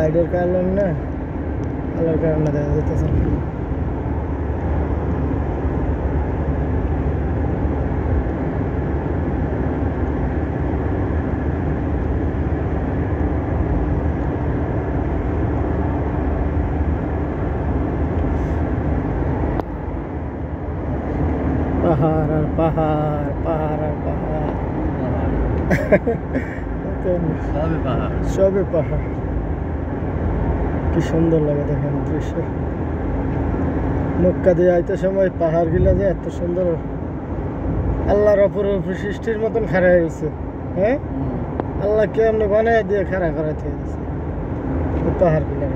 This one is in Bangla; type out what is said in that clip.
লাইটের কারণ না, আলোর কারণে দেখা যেতেছে না। পাহাড় আর পাহাড়, পাহাড় আর পাহাড়, সবে পাহাড়। কি সুন্দর লাগে দেখেন দৃশ্য। মক্কা দিয়ে আইতে সময় পাহাড় গিলা যে এত সুন্দর, আল্লাহর অপরূপ সৃষ্টির মতন খাড়া হয়েছে। হ্যাঁ, আল্লাহ কেমন বানায় দিয়ে খাড়া করাতে হয়েছে পাহাড় গিলা।